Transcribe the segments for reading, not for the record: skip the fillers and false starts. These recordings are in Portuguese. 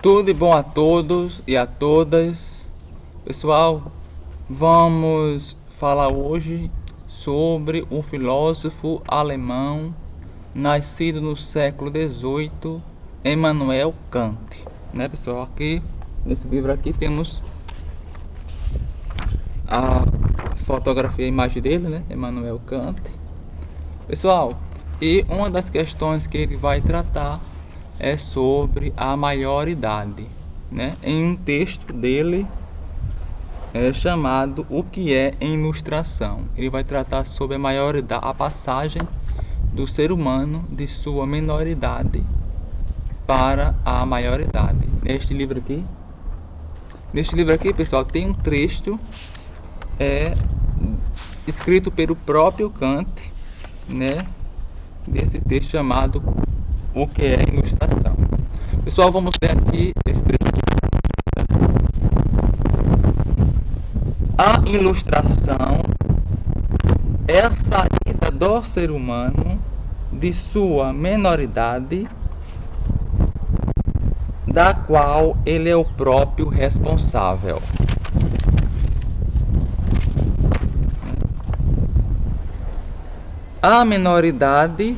Tudo de bom a todos e a todas. Pessoal, vamos falar hoje sobre um filósofo alemão nascido no século XVIII, Immanuel Kant. Né, pessoal? Aqui, nesse livro aqui, temos a fotografia, a imagem dele, né? Immanuel Kant. Pessoal, e uma das questões que ele vai tratar é sobre a maioridade, né? Em um texto dele chamado O que é Ilustração. Ele vai tratar sobre a maioridade, a passagem do ser humano de sua menoridade para a maioridade. Neste livro aqui, pessoal, tem um trecho escrito pelo próprio Kant, né? Desse texto chamado O que é Ilustração. Pessoal, vamos ler aqui esse trecho. A ilustração é a saída do ser humano de sua menoridade, da qual ele é o próprio responsável. A menoridade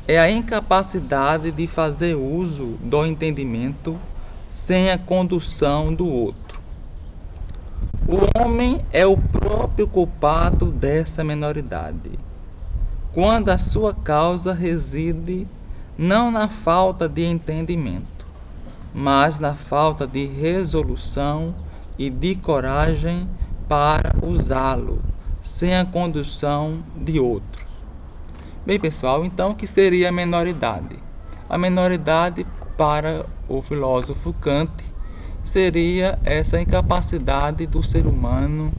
é a incapacidade de fazer uso do entendimento sem a condução do outro. O homem é o próprio culpado dessa menoridade, quando a sua causa reside não na falta de entendimento, mas na falta de resolução e de coragem para usá-lo sem a condução de outros. Bem, pessoal, então o que seria a menoridade? A menoridade para o filósofo Kant seria essa incapacidade do ser humano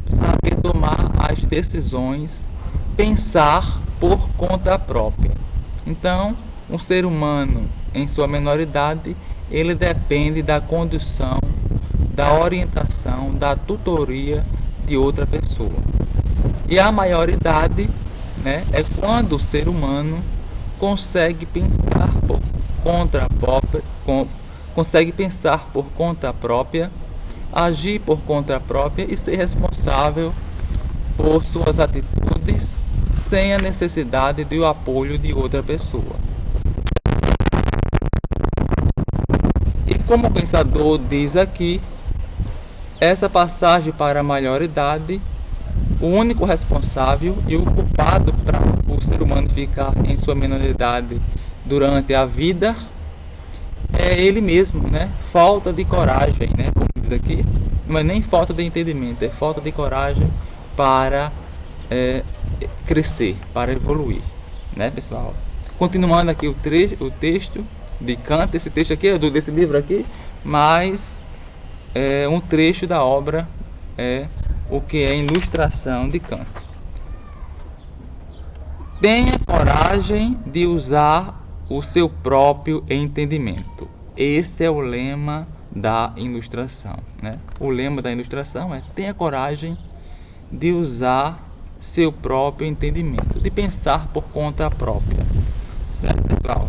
saber tomar as decisões, pensar por conta própria. Então, um ser humano em sua menoridade, ele depende da condução, da orientação, da tutoria de outra pessoa. E a maioridade, né, é quando o ser humano consegue pensar por conta própria, agir por conta própria e ser responsável por suas atitudes sem a necessidade do apoio de outra pessoa. E como o pensador diz aqui, essa passagem para a maioridade, o único responsável e o culpado para o ser humano ficar em sua menoridade durante a vida é ele mesmo, né? Falta de coragem, né? Como diz aqui, não é nem falta de entendimento, é falta de coragem para crescer, para evoluir, né, pessoal? Continuando aqui o texto de Kant, esse texto aqui é desse livro aqui, mas um trecho da obra O que é Ilustração de Kant. Tenha coragem de usar o seu próprio entendimento. Esse é o lema da Ilustração, né? O lema da Ilustração é: tenha coragem de usar seu próprio entendimento, de pensar por conta própria. Certo, pessoal?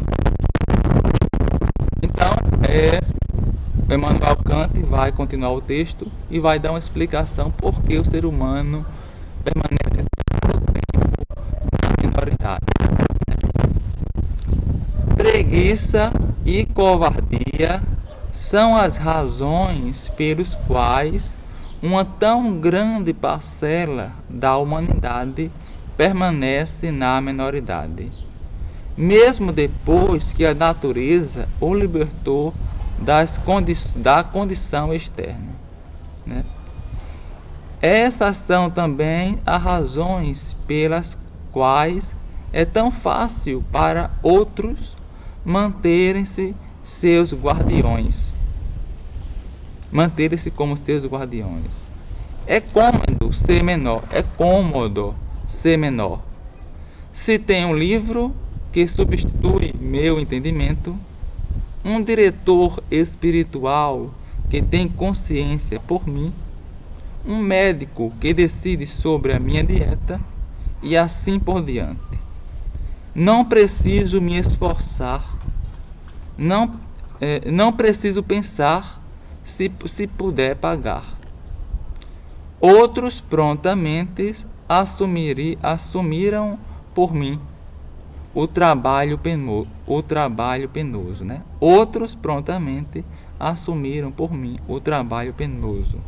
Então, Immanuel Kant vai continuar o texto e vai dar uma explicação por que o ser humano permanece todo o tempo na minoridade. Preguiça e covardia são as razões pelas quais uma tão grande parcela da humanidade permanece na minoridade, mesmo depois que a natureza o libertou da condição externa, né? Essas são também as razões pelas quais é tão fácil para outros manterem-se como seus guardiões. É cômodo ser menor. Se tem um livro que substitui meu entendimento, um diretor espiritual que tem consciência por mim, um médico que decide sobre a minha dieta e assim por diante. Não preciso me esforçar, não não preciso pensar se puder pagar. Outros prontamente assumiram por mim o trabalho penoso, né? Outros prontamente assumiram por mim o trabalho penoso,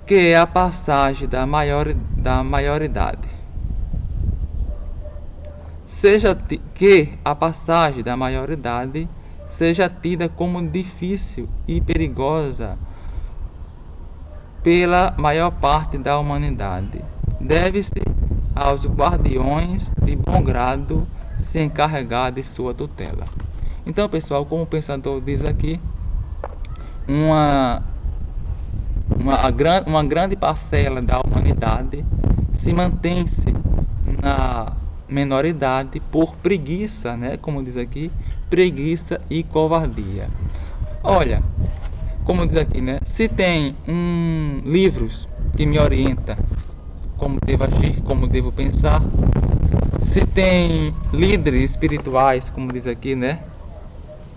que é a passagem da maioridade. Que a passagem da maioridade seja tida como difícil e perigosa pela maior parte da humanidade. Deve-se aos guardiões de bom grado se encarregar de sua tutela. Então, pessoal, como o pensador diz aqui, uma grande parcela da humanidade se mantém-se na menoridade por preguiça, né? Como diz aqui, preguiça e covardia. Olha, como diz aqui, né? Se tem livros que me orientam como devo agir, como devo pensar, se tem líderes espirituais, como diz aqui, né?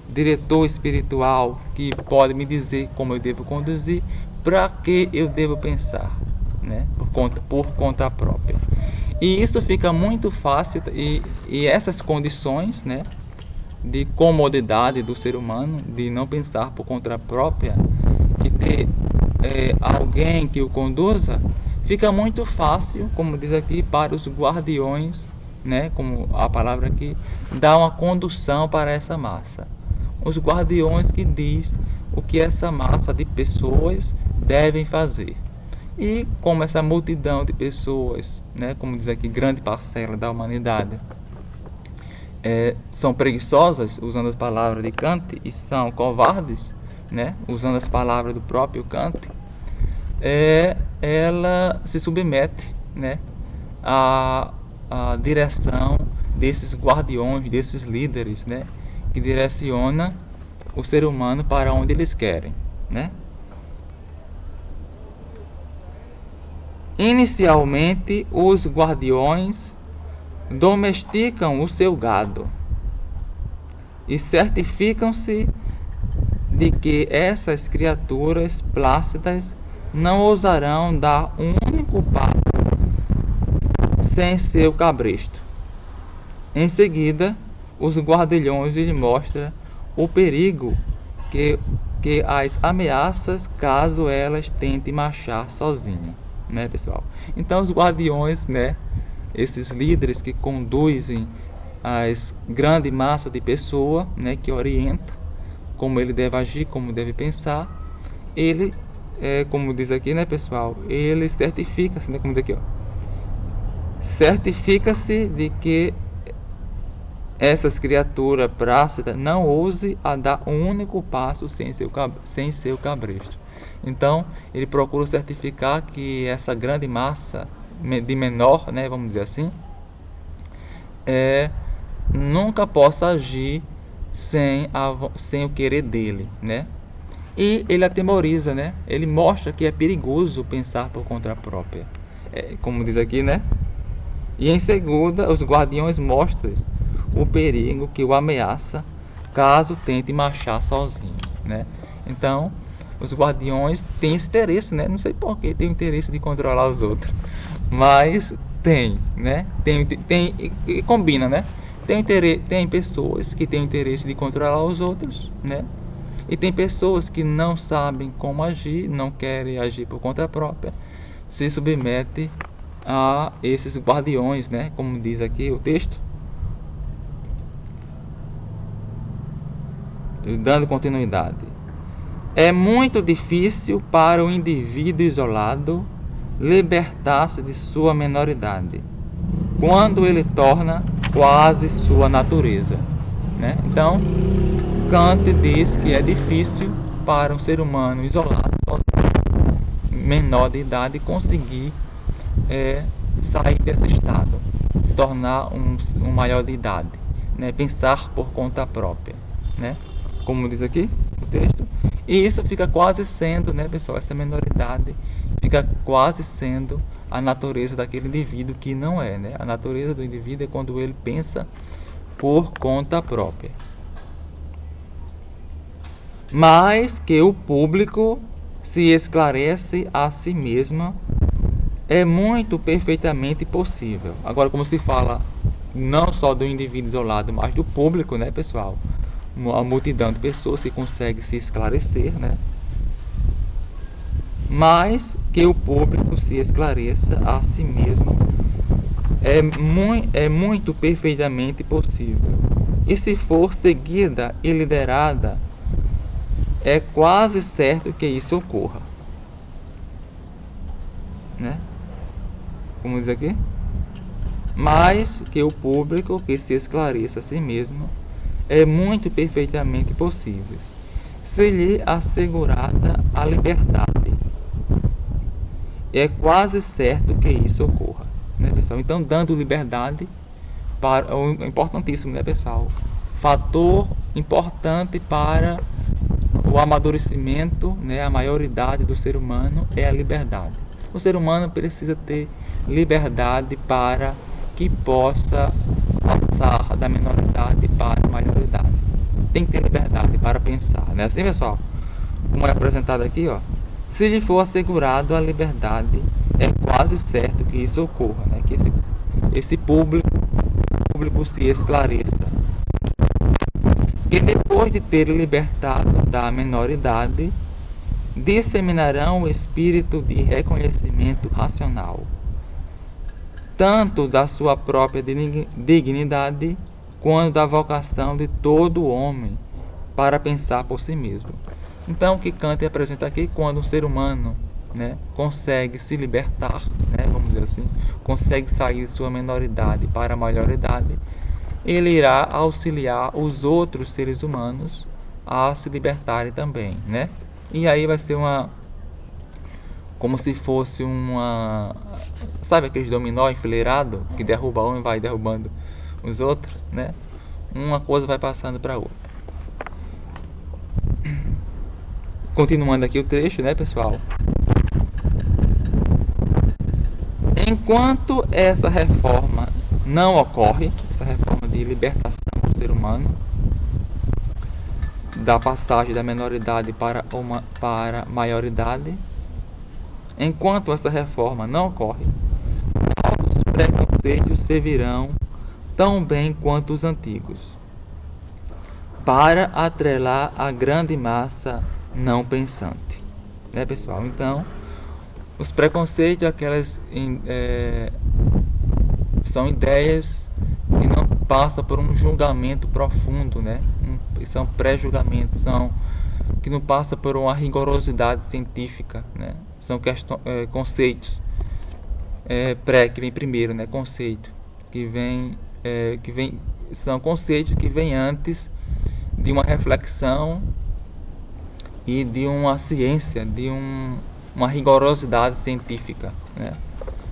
Diretor espiritual que pode me dizer como eu devo conduzir, para que eu devo pensar, né? Por conta própria. E isso fica muito fácil, e essas condições, né, de comodidade do ser humano, de não pensar por conta própria e ter alguém que o conduza, fica muito fácil, como diz aqui, para os guardiões, né, como a palavra aqui, dá uma condução para essa massa. Os guardiões que diz o que essa massa de pessoas devem fazer. E como essa multidão de pessoas, né, como diz aqui, grande parcela da humanidade, são preguiçosas, usando as palavras de Kant, e são covardes, né, usando as palavras do próprio Kant, ela se submete, né, à direção desses guardiões, desses líderes, né, que direciona o ser humano para onde eles querem, né? Inicialmente, os guardiões domesticam o seu gado e certificam-se de que essas criaturas plácidas não ousarão dar um único passo sem seu cabresto. Em seguida, os guardiões lhes mostram o perigo que as ameaças caso elas tentem marchar sozinhas, né, pessoal? Então, os guardiões, né, esses líderes que conduzem as grande massa de pessoas, né, que orienta como ele deve agir, como deve pensar, ele, como diz aqui, né, pessoal, ele certifica-se, né, como diz aqui, ó, certifica-se de que essas criaturas plácidas não ouse a dar um único passo sem seu cabresto. Então, ele procura certificar que essa grande massa de menor, né, vamos dizer assim, nunca possa agir sem o querer dele, né? E ele atemoriza, né? Ele mostra que é perigoso pensar por conta própria, como diz aqui, né? E em segunda, os guardiões mostram o perigo que o ameaça caso tente marchar sozinho, né? Então, os guardiões têm esse interesse, né? Não sei por que tem o interesse de controlar os outros, mas tem, né? E combina, né? Tem pessoas que têm interesse de controlar os outros, né? E tem pessoas que não sabem como agir, não querem agir por conta própria, se submete a esses guardiões, né? Como diz aqui o texto. Dando continuidade. É muito difícil para o indivíduo isolado libertar-se de sua menoridade, quando ele torna quase sua natureza, né? Então, Kant diz que é difícil para um ser humano isolado, menor de idade, conseguir sair desse estado, se tornar um maior de idade, né? Pensar por conta própria, né? Como diz aqui o texto. E isso fica quase sendo, né, pessoal, essa menoridade fica quase sendo a natureza daquele indivíduo, que não é, né? A natureza do indivíduo é quando ele pensa por conta própria. mas que o público se esclarece a si mesmo é muito perfeitamente possível. Agora, como se fala não só do indivíduo isolado, mas do público, né, pessoal? Uma multidão de pessoas que consegue se esclarecer, né? Mas que o público se esclareça a si mesmo é muito perfeitamente possível. E se for seguida e liderada, é quase certo que isso ocorra, né? Como diz aqui? Mas que o público que se esclareça a si mesmo é muito perfeitamente possível, se lhe assegurada a liberdade. É quase certo que isso ocorra, né, pessoal? Então, dando liberdade para o importantíssimo, né, pessoal? Fator importante para o amadurecimento, né, a maioridade do ser humano é a liberdade. O ser humano precisa ter liberdade para que possa passar da menoridade para a maioridade. Tem que ter liberdade para pensar, né? Assim, pessoal, como é apresentado aqui, ó. Se lhe for assegurado a liberdade, é quase certo que isso ocorra, né? Que esse público se esclareça. Que depois de ter libertado da menoridade, disseminarão o espírito de reconhecimento racional, tanto da sua própria dignidade, quanto da vocação de todo homem para pensar por si mesmo. Então, o que Kant apresenta aqui, quando um ser humano, né, consegue se libertar, né, vamos dizer assim, consegue sair de sua menoridade para a maioridade, ele irá auxiliar os outros seres humanos a se libertarem também, né? E aí vai ser como se fosse sabe aqueles dominó enfileirado que derruba um e vai derrubando os outros, né? Uma coisa vai passando para outra. Continuando aqui o trecho, né, pessoal? Enquanto essa reforma não ocorre, essa reforma de libertação do ser humano, da passagem da menoridade para a maioridade, enquanto essa reforma não ocorre, novos preconceitos servirão tão bem quanto os antigos, para atrelar a grande massa não pensante, né, pessoal? Então, os preconceitos, são ideias que não passam por um julgamento profundo, né? São pré-julgamentos, que não passam por uma rigorosidade científica, né? São conceitos que vem primeiro, né? Conceito são conceitos que vêm antes de uma reflexão e de uma ciência, de uma rigorosidade científica, né?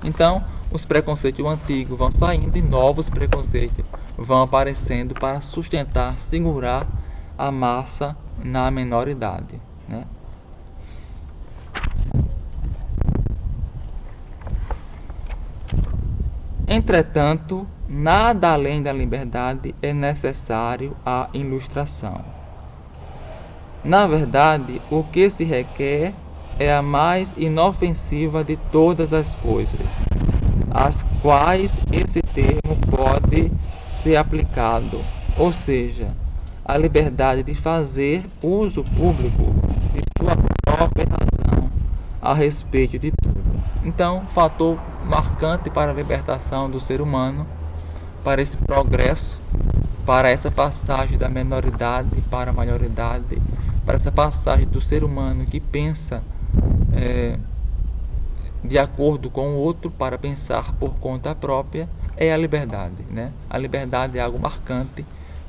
Então, os preconceitos antigos vão saindo e novos preconceitos vão aparecendo para sustentar, segurar a massa na menoridade, né? Entretanto, nada além da liberdade é necessário à ilustração. Na verdade, o que se requer é a mais inofensiva de todas as coisas, às quais esse termo pode ser aplicado, ou seja, a liberdade de fazer uso público de sua própria razão a respeito de tudo. Então, fator marcante para a libertação do ser humano, para esse progresso, para essa passagem da menoridade para a maioridade, para essa passagem do ser humano que pensa de acordo com o outro para pensar por conta própria, é a liberdade, né? A liberdade é algo marcante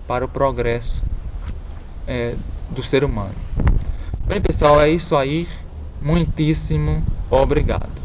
para o progresso do ser humano. Bem, pessoal, é isso aí. Muitíssimo obrigado.